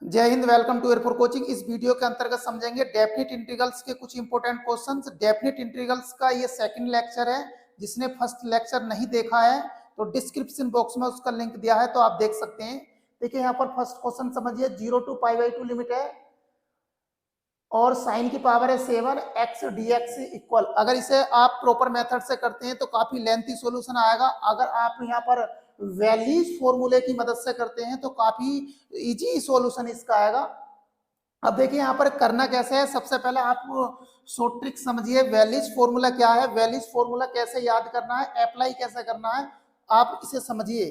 जय हिंद। Welcome to air force coaching. इस वीडियो के अंतर्गत समझेंगे डेफिनिट इंटीग्रल्स के कुछ इंपॉर्टेंट क्वेश्चंस। डेफिनिट इंटीग्रल्स का ये सेकंड लेक्चर है। जिसने फर्स्ट लेक्चर नहीं देखा है तो डिस्क्रिप्शन बॉक्स में उसका लिंक दिया है, तो आप देख सकते हैं। देखिए यहाँ पर फर्स्ट क्वेश्चन समझिए। 0 to π/2 लिमिट है और साइन की पावर है 7, x dx इक्वल। अगर इसे आप प्रॉपर मेथड से करते हैं तो काफी लेंथी सॉल्यूशन आएगा। अगर आप यहाँ पर वैलीज फॉर्मूले की मदद से करते हैं तो काफी इजी सॉल्यूशन इसका आएगा। अब देखिए यहाँ पर करना कैसे है। सबसे पहले आप शॉर्ट ट्रिक समझिए। वैलीज फॉर्मूला क्या है, वैलीज फॉर्मूला कैसे याद करना है, अप्लाई कैसे करना है, आप इसे समझिए।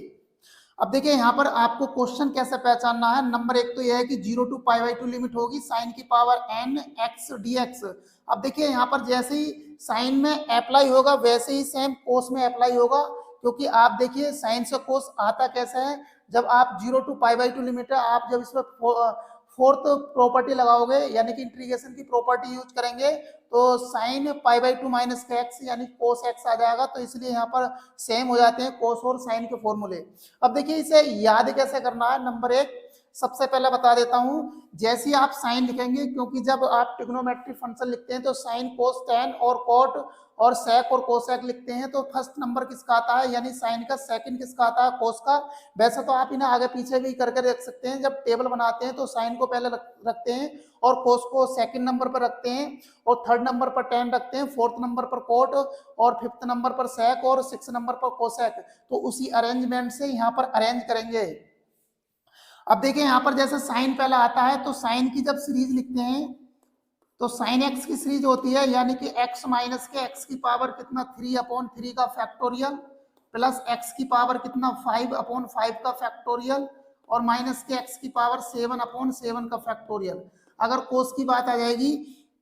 अब देखिए यहाँ पर आपको क्वेश्चन कैसे पहचानना है। नंबर एक तो यह है कि 0 to π/2 लिमिट होगी साइन की पावर n x dx। अब देखिए यहाँ पर जैसे ही साइन में अप्लाई होगा वैसे ही सेम कोस में अप्लाई होगा, क्योंकि आप देखिए साइन से कोस आता कैसे है। जब आप 0 to π/2 लिमिट है, आप जब इसमें फोर्थ प्रॉपर्टी लगाओगे यानी कि इंटीग्रेशन की प्रॉपर्टी यूज करेंगे तो साइन π/2 माइनस का एक्स यानी कोस एक्स आ जाएगा। तो इसलिए यहाँ पर सेम हो जाते हैं कोस और साइन के फॉर्मूले। अब देखिए इसे याद कैसे करना है। नंबर एक, सबसे पहले बता देता हूं। जैसे ही आप साइन लिखेंगे, क्योंकि जब आप ट्रिग्नोमेट्री फंक्शन लिखते हैं तो साइन कोस टैन और कॉट और सेक और कोसेक लिखते हैं, तो फर्स्ट नंबर किसका आता है यानी साइन का, सेकंड किसका आता है कोस का। वैसे तो आप इन्हें आगे पीछे भी करके रख सकते हैं। जब टेबल बनाते हैं तो साइन को पहले रखते हैं और कोस को सेकंड नंबर पर रखते हैं और थर्ड नंबर पर टैन रखते हैं, फोर्थ नंबर पर कोट और फिफ्थ नंबर पर सेक और सिक्स नंबर पर कोसेक। तो उसी अरेंजमेंट से यहाँ पर अरेंज करेंगे। अब देखिए यहाँ पर जैसे साइन पहला आता है तो साइन की जब सीरीज लिखते हैं तो साइन एक्स की सीरीज होती है यानी कि एक्स माइनस के एक्स की पावर कितना 3/3 का फैक्टोरियल प्लस एक्स की पावर कितना 5/5 का फैक्टोरियल और माइनस के एक्स की पावर 7/7 का फैक्टोरियल। अगर कोस की बात आ जाएगी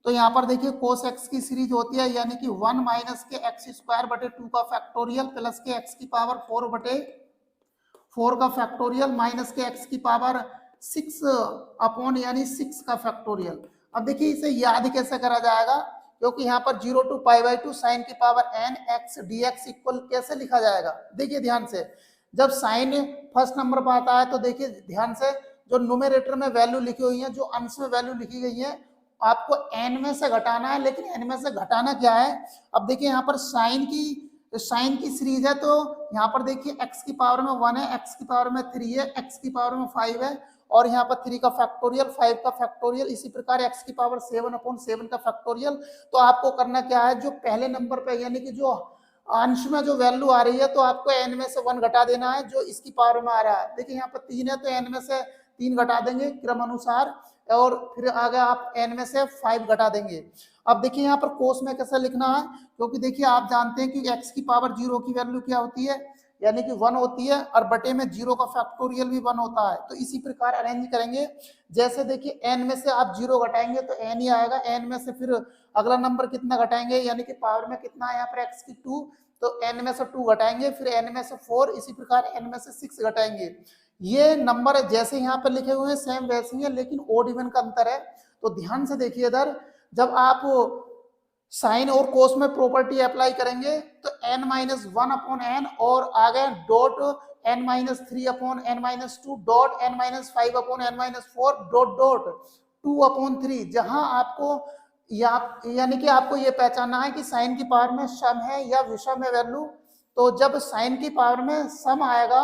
तो यहाँ पर देखिए कोस एक्स की सीरीज होती है यानी कि 1 माइनस के एक्स स्क्वायर बटे 2 का फैक्टोरियल प्लस के एक्स की पावर 4/4 का फैक्टोरियल माइनस के एक्स की पावर 6 यानी 6 का फैक्टोरियल। अब देखिए इसे याद कैसे करा जाएगा, क्योंकि यहाँ पर 0 to π/2 साइन की power n x dx equal कैसे लिखा जाएगा। देखिए ध्यान से, जब साइन फर्स्ट नंबर पर आता है तो देखिए ध्यान से, जो न्यूमरेटर में वैल्यू लिखी हुई है, जो अंश में वैल्यू लिखी गई है, आपको n में से घटाना है। लेकिन n में से घटाना क्या है। अब देखिए यहाँ पर साइन की सीरीज है तो यहाँ पर देखिए x की पावर में 1 है, x की पावर में 3 है, x की पावर में 5 है और यहाँ पर 3 का फैक्टोरियल 5 का फैक्टोरियल, इसी प्रकार x की पावर 7/7 का फैक्टोरियल। तो आपको करना क्या है, जो पहले नंबर पे यानी कि जो अंश में जो वैल्यू आ रही है तो आपको n में से 1 घटा देना है जो इसकी पावर में आ रहा है। देखिए यहाँ पर 3 है तो n में से 3 घटा देंगे क्रम अनुसार और फिर आगे आप n में से 5 घटा देंगे। अब देखिए यहाँ पर कोस में कैसे लिखना है, क्योंकि देखिए आप जानते हैं कि x की पावर 0 की वैल्यू क्या होती है यानी कि 1 होती है और बटे में 0 का फैक्टोरियल भी 1 होता है। तो इसी प्रकार अरेंज करेंगे। जैसे देखिए n में से आप 0 घटाएंगे तो n ही आएगा, n में से फिर अगला नंबर कितना घटाएंगे यानी कि पावर में कितना है यहाँ पर x की 2, तो n में से 2 घटाएंगे, फिर n में से 4, इसी प्रकार n में से 6 घटाएंगे। ये नंबर जैसे यहाँ पर लिखे हुए हैं सेम वैसे ही है, लेकिन ओड इवन का अंतर है। तो ध्यान से देखिए इधर, जब आप साइन और कोस में प्रॉपर्टी अप्लाई करेंगे तो n-1/n और आगे dot n-3/n-2 dot n-5/n-4 dot dot 2/3, जहां आपको यानी कि आपको ये पहचानना है कि साइन की पावर में सम है या विषम है वैल्यू। तो जब साइन की पावर में सम आएगा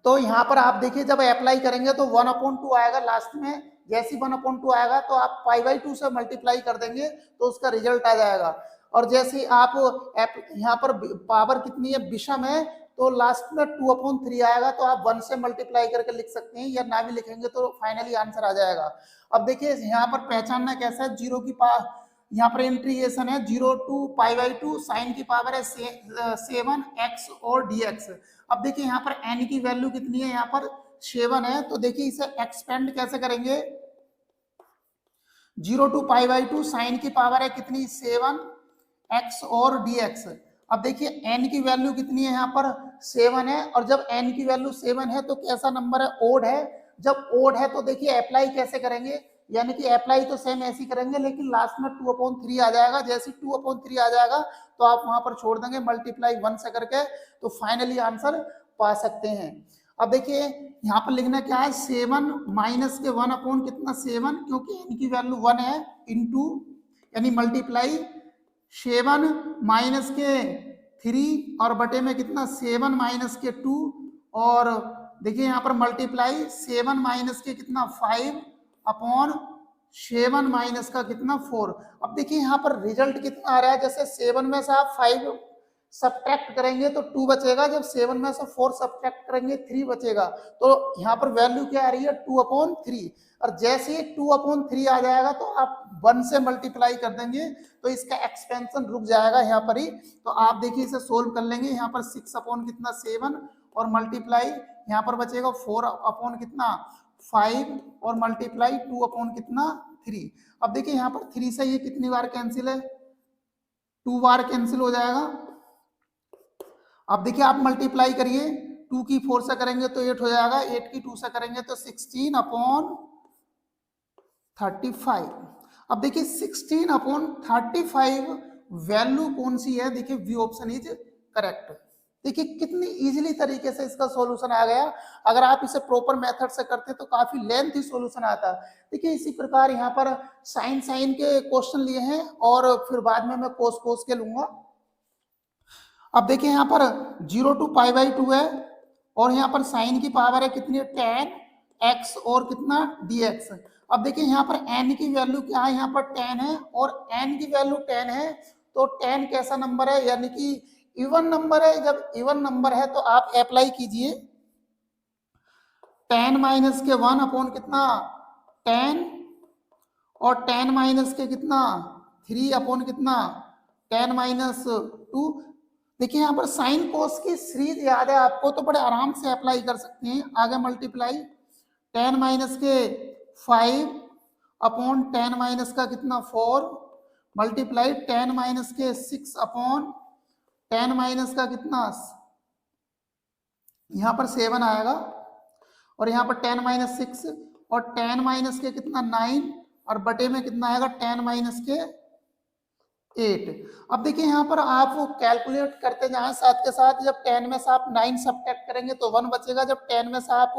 तो यहाँ पर आप देखिए जब अप्लाई करेंगे तो 1/2 आएगा लास्ट में। जैसे 1/2 आएगा तो आप π/2 से मल्टीप्लाई कर देंगे तो उसका रिजल्ट आ जाएगा। और जैसे आप यहाँ पर पावर कितनी है विषम है तो लास्ट में 2/3 आएगा, तो आप 1 से मल्टीप्लाई करके लिख सकते हैं या ना भी लिखेंगे तो फाइनली आंसर आ जाएगा। अब देखिए यहाँ पर पहचानना कैसा है, जीरो की यहाँ पर इंटीग्रेशन है 0 to π/2 साइन की पावर है 7 x और dx। अब देखिए यहाँ पर n की वैल्यू कितनी है, यहाँ पर 7 है, तो देखिए इसे एक्सपेंड कैसे करेंगे। 0 to π/2 साइन की पावर है कितनी 7 x और dx। अब देखिए n की वैल्यू कितनी है, यहाँ पर 7 है, और जब n की वैल्यू 7 है तो कैसा नंबर है, ओड है। जब ओड है तो देखिए अप्लाई कैसे करेंगे, यानी कि अप्लाई तो सेम ऐसे करेंगे लेकिन लास्ट में 2/3 आ जाएगा। जैसे 2/3 आ जाएगा तो आप वहां पर छोड़ देंगे मल्टीप्लाई 1 से करके, तो फाइनली आंसर पा सकते हैं। अब देखिए यहाँ पर लिखना क्या है, 7 माइनस के 1 अपॉन कितना 7, क्योंकि n की वैल्यू 1 है, इनटू यानी मल्टीप्लाई 7 माइनस के 3 और बटे में कितना 7 माइनस के 2, और देखिए यहाँ पर मल्टीप्लाई 7 माइनस के कितना 5 अपॉन 7 माइनस का कितना 4। अब देखिए यहाँ पर रिजल्ट कितना आ रहा है, जैसे 7 में से आप 5 सब्ट्रैक्ट करेंगे तो 2 बचेगा, जब 7 में से 4 सब्ट्रैक्ट करेंगे 3 बचेगा, तो यहाँ पर वैल्यू क्या आ रही है 2/3। और जैसे ही 2/3 आ जाएगा तो आप 1 से मल्टीप्लाई कर देंगे तो इसका एक्सपेंशन रुक जाएगा यहाँ पर ही। तो आप देखिए इसे सोल्व कर लेंगे, यहाँ पर 6 अपॉन कितना 7 और मल्टीप्लाई यहाँ पर बचेगा 4 अपॉन कितना 5 और मल्टीप्लाई 2 अपॉन कितना 3। अब देखिए यहाँ पर 3 से ये कितनी बार कैंसिल है, 2 बार कैंसिल हो जाएगा। अब देखिए आप मल्टीप्लाई करिए, 2 की 4 से करेंगे तो 8 हो जाएगा, 8 की 2 से करेंगे तो 16/35। अब देखिए 16/35 वैल्यू कौन सी है, देखिए बी ऑप्शन इज करेक्ट। देखिए कितनी इजीली तरीके से इसका सॉल्यूशन आ गया। अगर आप इसे प्रॉपर मेथड से करते तो काफी लेंथी सॉल्यूशन आता। देखिए इसी प्रकार यहाँ पर साइन के क्वेश्चन लिए हैं और फिर बाद में मैं कोस के लूंगा। अब देखिए यहाँ पर 0 to π/2 है और यहाँ पर साइन की पावर है कितनी, tan x और कितना dx। अब देखिए यहाँ पर n की वैल्यू क्या है, यहाँ पर 10 है और n की वैल्यू 10 है, तो 10 कैसा नंबर है, यानी कि इवन नंबर है। जब इवन नंबर है तो आप अप्लाई कीजिए 10 माइनस के 1 अपॉन कितना 10 और 10 माइनस के कितना 3 अपॉन कितना 10 माइनस 2। देखिए यहाँ पर साइन कोस की सीरीज याद है आपको तो बड़े आराम से अप्लाई कर सकते हैं। आगे मल्टीप्लाई 10 माइनस के 5 अपॉन 10 माइनस का कितना 4 मल्टीप्लाई 10 माइनस के 6 अपॉन 10 माइनस का कितना, यहाँ पर 7 आएगा और यहाँ पर 10 माइनस 6 और 10 माइनस के कितना 9 और बटे में कितना आएगा 10 माइनस के 8। अब देखिए यहाँ पर आप कैलकुलेट करते जाएं साथ के साथ, जब 10 में से आप 9 सब्ट्रैक्ट करेंगे तो 1 बचेगा, जब 10 में से आप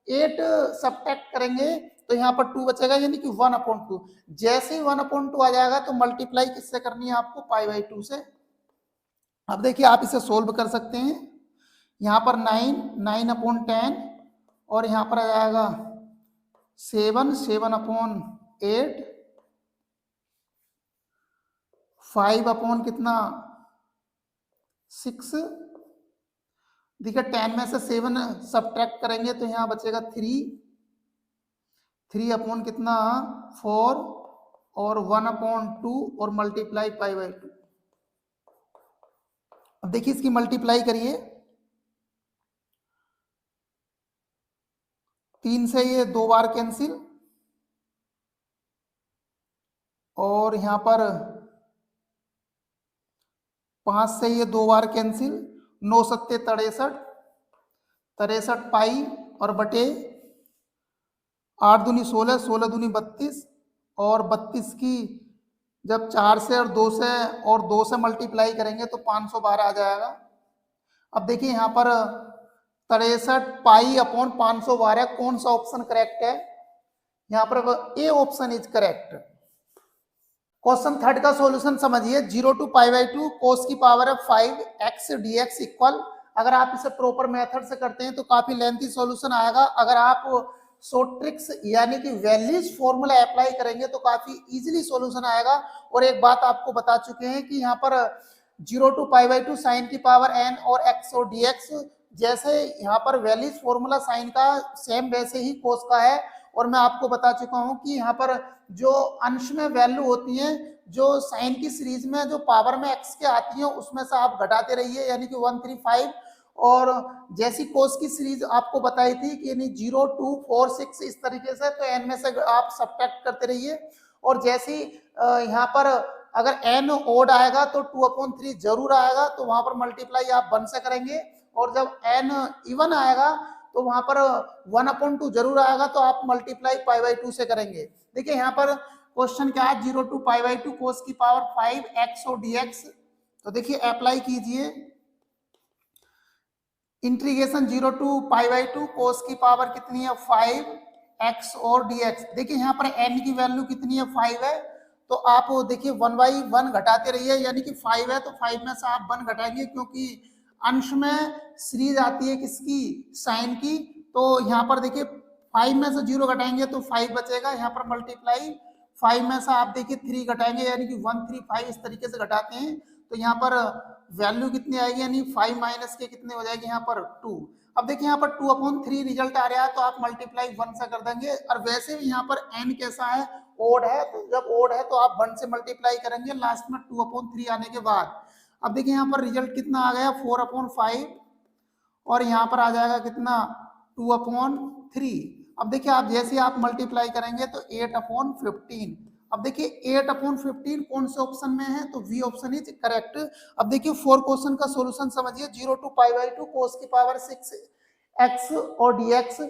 8 सब्ट्रैक्ट करेंगे तो यहाँ पर 2 बचेगा, यानी कि 1/2। जैसे ही 1/2 आ जाएगा तो मल्टीप्लाई किससे करनी है आपको, π/2 से। अब देखिए आप इसे सोल्व कर सकते हैं, यहाँ पर 9/10 और यहाँ पर आ जाएगा 7/8 5 अपॉन कितना 6। देखिए 10 में से 7 सब्ट्रैक्ट करेंगे तो यहाँ बचेगा 3 अपॉन कितना 4 और 1/2 और मल्टीप्लाई π/2। अब देखिए इसकी मल्टीप्लाई करिए, 3 से ये 2 बार कैंसिल और यहाँ पर 5 से ये 2 बार कैंसिल, 9 सत्ते 63 पाई और बटे 8 दूनी 16, 16 दूनी 32 और 32 की जब 4 से और 2 से मल्टीप्लाई करेंगे तो 512 आ जाएगा। अब देखिए यहाँ पर 63 पाई अपॉन 512 कौन सा ऑप्शन करेक्ट है, यहाँ पर A option is correct. Question 3 का सॉल्यूशन समझिए। 0 to π/2 कोस की पावर है 5x dx इक्वल। अगर आप इसे प्रॉपर मेथड से करते हैं तो काफी लेंथी सॉल्यूशन आएगा। अगर आप शॉर्ट ट्रिक्स यानी कि वैल्यूज फॉर्मूला अप्लाई करेंगे तो काफी इजीली सॉल्यूशन आएगा। और एक बात आपको बता चुके हैं कि यहाँ पर 0 to π/2 साइन की पावर n और x और dx, जैसे यहाँ पर वैल्यूज फॉर्मूला साइन का सेम वैसे ही कोस का है। और मैं आपको बता चुका हूं कि यहाँ पर जो अंश में वैल्यू होती है, जो साइन की सीरीज में जो पावर में x के आती है उसमें से आप घटाते रहिए, यानी कि 135। और जैसी कोस की सीरीज आपको बताई थी कि यानी 0 2 4 6 इस तरीके से, तो n में से आप सब्ट्रैक्ट करते रहिए। और जैसी यहाँ पर अगर n ओड आएगा तो 2/3 जरूर आएगा, तो वहां पर मल्टीप्लाई आप 1 से करेंगे। और जब n इवन आएगा तो वहां पर 1/2 जरूर आएगा, तो आप मल्टीप्लाई π/2 से करेंगे। देखिए यहाँ पर क्वेश्चन क्या है, 0 to π/2 कोस की पावर 5x और dx। तो देखिए अप्लाई कीजिए, इंटीग्रेशन 0 टू पाई बाई 2 कोस की पावर कितनी है 5x और dx। देखिए यहाँ पर n की वैल्यू कितनी है 5 है, तो आप देखिए 1/1 घटाते रहिए, यानी कि 5 है तो 5 में से आप 1 घटाएंगे, क्योंकि अंश में सीरीज आती है किसकी, साइन की। तो यहाँ पर देखिए 5 में से 0 घटाएंगे तो 5 बचेगा, यहाँ पर मल्टीप्लाई 5 में से आप देखिए 3 घटाएंगे, यानी कि 1 3 5 इस तरीके से घटाते हैं, तो यहाँ पर वैल्यू कितनी आएगी, यानी 5 माइनस के कितने हो जाएगी यहाँ पर 2। अब देखिए यहाँ पर 2/3 रिजल्ट आ रहा है, तो आप मल्टीप्लाई 1 से कर देंगे। और वैसे भी यहाँ पर n कैसा है, ओड है, तो जब ओड है तो आप 1 से मल्टीप्लाई करेंगे लास्ट में 2/3 आने के बाद। अब देखिए यहाँ पर रिजल्ट कितना आ गया 4/5, और यहाँ पर आ जाएगा कितना 2/3। अब देखिए आप जैसे आप मल्टीप्लाई करेंगे तो 8/15। अब देखिए 8/15 कौन से ऑप्शन में है, तो वी ऑप्शन इज करेक्ट। अब देखिए 4 क्वेश्चन का सॉल्यूशन समझिए। 0 टू पाई बाई 2 कोस की पावर 6x और dx।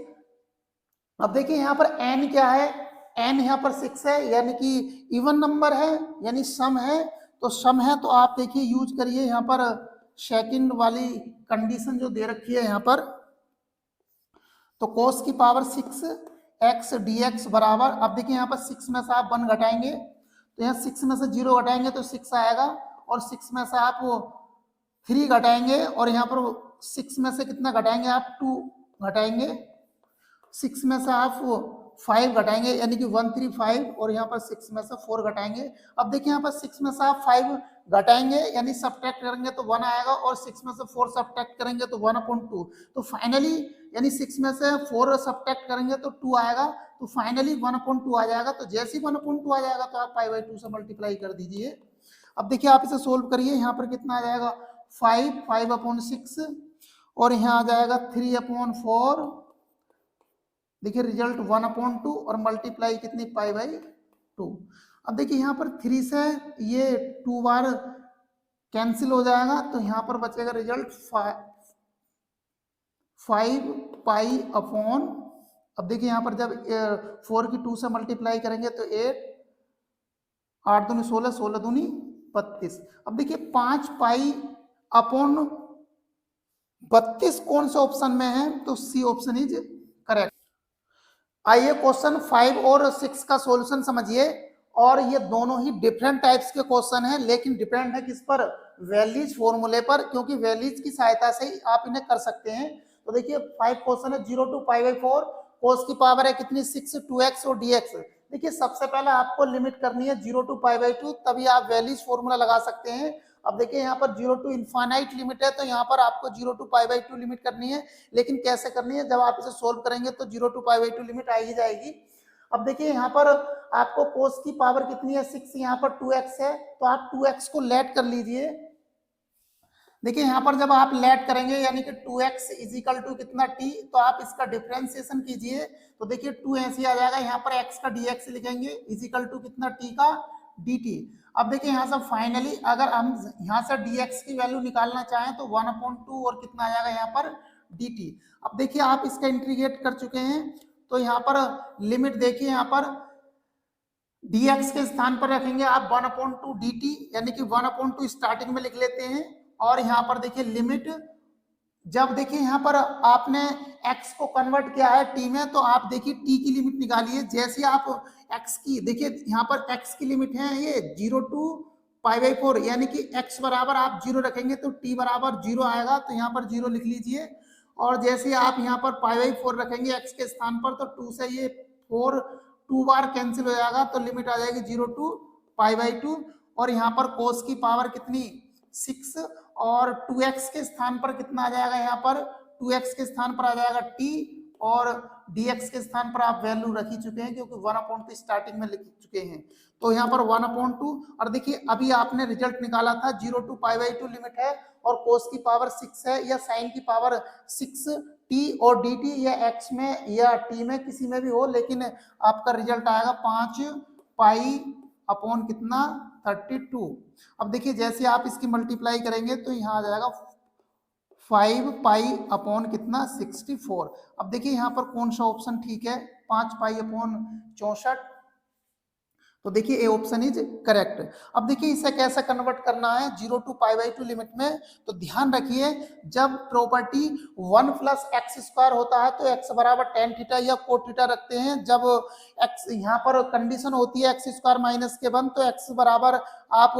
अब देखिए यहाँ पर n क्या है, n यहाँ पर 6 है, यानी कि इवन नंबर है, यानी सम है। तो सम है तो आप देखिए यूज करिए यहाँ पर सेकंड वाली कंडीशन जो दे रखी है यहाँ पर। तो cos की पावर 6x dx बराबर, अब देखिए यहाँ पर 6 में से आप 1 घटाएंगे, तो यहाँ 6 में से 0 घटाएंगे तो 6 आएगा, और 6 में से आप 3 घटाएंगे, और यहाँ पर 6 में से कितना घटाएंगे आप 2 घटाएंगे, 6 में से आप 5 घटाएंगे, यानी कि 1 3 5, और यहाँ पर 6 में से 4 घटाएंगे। अब देखिए यहाँ पर 6 में से आप 5 घटाएंगे, यानी सब्ट्रैक्ट करेंगे तो 1 आएगा, और 6 में से 4 सब्ट्रैक्ट करेंगे तो 1/2। तो फाइनली यानी 6 में से 4 सब्ट्रैक्ट करेंगे तो 2 आएगा, तो फाइनली 1/2 आ जाएगा। तो जैसे ही 1/2 आ जाएगा तो आप पाई बाई 2 से मल्टीप्लाई कर दीजिए। अब देखिए आप इसे सोल्व करिए, यहाँ पर कितना आ जाएगा 5/6, और यहाँ आ जाएगा 3/4। देखिए रिजल्ट 1/2, और मल्टीप्लाई कितनी पाई बाई 2। अब देखिए यहाँ पर 3 से ये 2 बार कैंसिल हो जाएगा, तो यहाँ पर बचेगा रिजल्ट 5 पाई अपॉन, अब देखिए यहाँ पर जब 4 की 2 से मल्टीप्लाई करेंगे तो 8, 8 दूनी 16, 16 दूनी 32। अब देखिए 5 पाई अपॉन 32 कौन सा ऑप्शन में है, तो सी ऑप्शन इज करेक्ट। आइए क्वेश्चन 5 और 6 का सॉल्यूशन समझिए। और ये दोनों ही डिफरेंट टाइप्स के क्वेश्चन हैं, लेकिन डिपेंड है किस पर, वैलीज फॉर्मूले पर, क्योंकि वैलीज की सहायता से ही आप इन्हें कर सकते हैं। तो देखिए 5 क्वेश्चन है। 0 टू पाई बाई 4 कोस की पावर है कितनी 6 2x और dx। देखिए सबसे पहले आपको लिमिट करनी है 0 टू पाई बाई 2, तभी आप वैलीज फॉर्मूला लगा सकते हैं। अब देखिए यहाँ पर 0 टू इनफाइनाइट लिमिट है, तो यहाँ पर आपको 0 टू पाई बाई 2 लिमिट करनी है। लेकिन कैसे करनी है, जब आप इसे सोल्व करेंगे तो 0 टू पाई बाई 2 लिमिट आ ही जाएगी। अब देखिए यहाँ पर आपको कोस की पावर कितनी है 6, यहाँ पर 2x है, तो आप 2x को लेट कर लीजिए। देखिए यहाँ पर जब आप लेट करेंगे यानी कि 2x इजिकल टू कितना t, तो आप इसका डिफरेंशिएशन कीजिए, तो देखिए 2 ऐसे आ जाएगा, यहाँ पर x का dx लिखेंगे इजिकल टू कितना t का dt। अब देखिए यहाँ से फाइनली अगर हम यहाँ से dx की वैल्यू निकालना चाहें तो 1/2 और कितना आ जाएगा यहाँ पर dt। अब देखिए आप इसका इंटीग्रेट कर चुके हैं, तो यहाँ पर लिमिट देखिए, यहाँ पर dx के स्थान पर रखेंगे आप 1/2 dt, यानी कि 1/2 स्टार्टिंग में लिख लेते हैं। और यहाँ पर देखिए लिमिट, जब देखिए यहाँ पर आपने x को कन्वर्ट किया है t में, तो आप देखिए t की लिमिट निकालिए। जैसे आप x की, देखिए यहाँ पर x की लिमिट है ये 0 टू पाई बाई 4, यानी कि x बराबर आप 0 रखेंगे तो t बराबर 0 आएगा, तो यहाँ पर 0 लिख लीजिए। और जैसे आप यहाँ पर पाई बाई 4 रखेंगे x के स्थान पर, तो 2 से ये 4 2 बार कैंसिल हो जाएगा, तो लिमिट आ जाएगी 0 टू पाई बाई 2। और यहाँ पर कोस की पावर कितनी 6, और 2x के स्थान पर कितना आ जाएगा, यहाँ पर 2x के स्थान पर आ जाएगा t, और dx के स्थान पर आप वैल्यू रख ही चुके हैं, क्योंकि 1/2 स्टार्टिंग में लिख चुके हैं, तो यहाँ पर 1/2। और देखिए अभी आपने रिजल्ट निकाला था 0 टू पाई बाई 2 लिमिट है, और कोस की पावर 6 है, या साइन की पावर 6 t और dt, या x में या t में किसी में भी हो, लेकिन आपका रिजल्ट आएगा 5 पाई अपॉन कितना 32। अब देखिए जैसे आप इसकी मल्टीप्लाई करेंगे तो यहाँ आ जाएगा 5 पाई अपॉन कितना 64। अब देखिए यहाँ पर कौन सा ऑप्शन ठीक है, 5 पाई अपॉन 64, तो देखिए ए ऑप्शन इज करेक्ट। अब देखिए इसे कैसे कन्वर्ट करना है 0 टू π/2 लिमिट में। तो ध्यान रखिए जब प्रॉपर्टी 1 प्लस एक्स स्क्वायर होता है तो एक्स बराबर टेन थीटा या कोट थीटा रखते हैं। जब एक्स यहाँ पर कंडीशन होती है एक्स स्क्वायर माइनस के 1 तो एक्स बराबर आप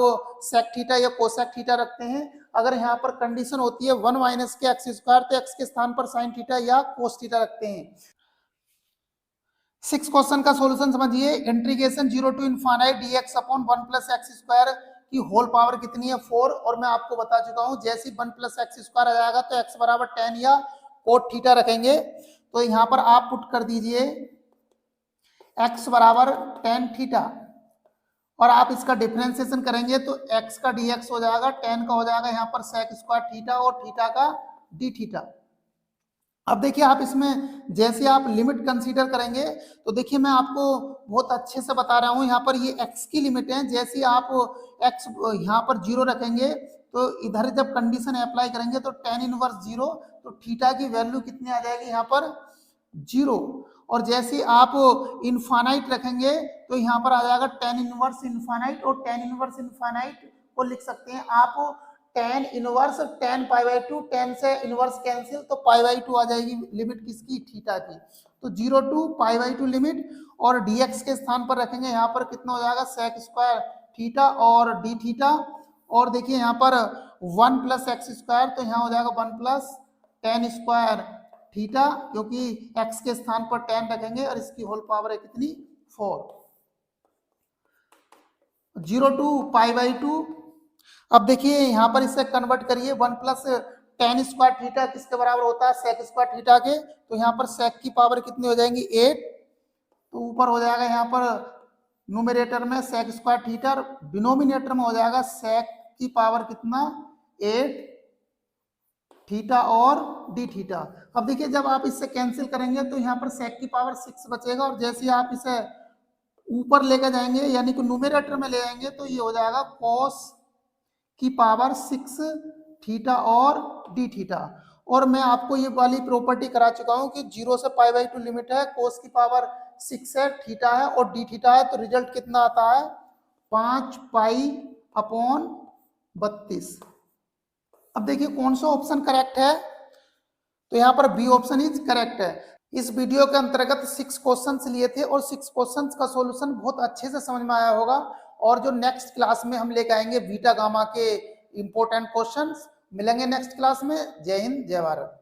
सेक थीटा या कोसेक थीटा रखते हैं। अगर यहाँ पर कंडीशन होती है 1 माइनस के एक्स स्क्वायर तो एक्स के स्थान पर साइन थीटा या कोस थीटा रखते हैं। 6 क्वेश्चन का सॉल्यूशन समझिए। Integration 0 to infinite dx upon 1 plus x square की होल पावर कितनी है 4। और मैं आपको बता चुका हूं जैसे 1 प्लस एक्स स्क्वायर आ जाएगा तो एक्स बराबर टेन या कोट थीटा रखेंगे। तो यहाँ पर आप पुट कर दीजिए एक्स बराबर टेन थीटा और आप इसका डिफरेंशिएशन करेंगे तो एक्स का dx हो जाएगा, टेन का हो जाएगा यहाँ पर सेक स्क्वायर थीटा और थीटा का डी थीटा। अब देखिए आप इसमें जैसे आप लिमिट कंसीडर करेंगे तो देखिए मैं आपको बहुत अच्छे से बता रहा हूं। यहाँ पर ये x की लिमिट है, जैसे आप x यहाँ पर 0 रखेंगे तो इधर जब कंडीशन अप्लाई करेंगे तो टेन इनवर्स 0 तो थीटा की वैल्यू कितनी आ जाएगी यहाँ पर 0। और जैसे आप इनफाइनाइट रखेंगे तो यहाँ पर आ जाएगा टेन इनवर्स इनफाइनाइट और टेन इनवर्स इनफाइनाइट को लिख सकते हैं आप टेन इनवर्स टेन π/2, टेन से इनवर्स कैंसिल तो π/2 आ जाएगी लिमिट किसकी थीटा की। तो 0 टू π/2 लिमिट और dx के स्थान पर रखेंगे यहाँ पर कितना हो जाएगा सेक स्क्वायर थीटा और डी थीटा। और देखिए यहाँ पर 1 प्लस एक्स स्क्वायर तो यहाँ हो जाएगा 1 प्लस टेन स्क्वायर थीटा क्योंकि x के स्थान पर टेन रखेंगे और इसकी होल पावर है कितनी 4। 0 टू π/2। अब देखिए यहाँ पर इसे कन्वर्ट करिए 1 प्लस टेन स्क्वायर थीटा किसके बराबर होता है सेक स्क्वायर थीटा के। तो यहाँ पर सेक की पावर कितनी हो जाएंगी 8। तो ऊपर हो जाएगा यहाँ पर न्यूमरेटर में सेक स्क्वायर थीटा, डिनोमिनेटर में हो जाएगा सेक की पावर कितना 8 थीटा और डी थीटा। अब देखिए जब आप इससे कैंसिल करेंगे तो यहाँ पर सेक की पावर 6 बचेगा और जैसे आप इसे ऊपर लेकर जाएंगे यानी कि न्यूमरेटर में ले जाएंगे तो ये हो जाएगा कॉस की पावर 6 थीटा और डी थीटा। और मैं आपको ये वाली प्रॉपर्टी करा चुका हूं कि 0 से π/2 लिमिट है, कोस की पावर 6 है, थीटा है और डी थीटा है। तो रिजल्ट कितना आता है 5π/32। अब देखिए कौन सा ऑप्शन करेक्ट है। तो यहाँ पर बी ऑप्शन इज करेक्ट है। इस वीडियो के अंतर्गत 6 क्वेश्चंस लिए थे और 6 क्वेश्चंस का सॉल्यूशन बहुत अच्छे से समझ में आया होगा। और जो नेक्स्ट क्लास में हम लेकर आएंगे बीटा गामा के इंपॉर्टेंट क्वेश्चंस मिलेंगे नेक्स्ट क्लास में। जय हिंद जय भारत।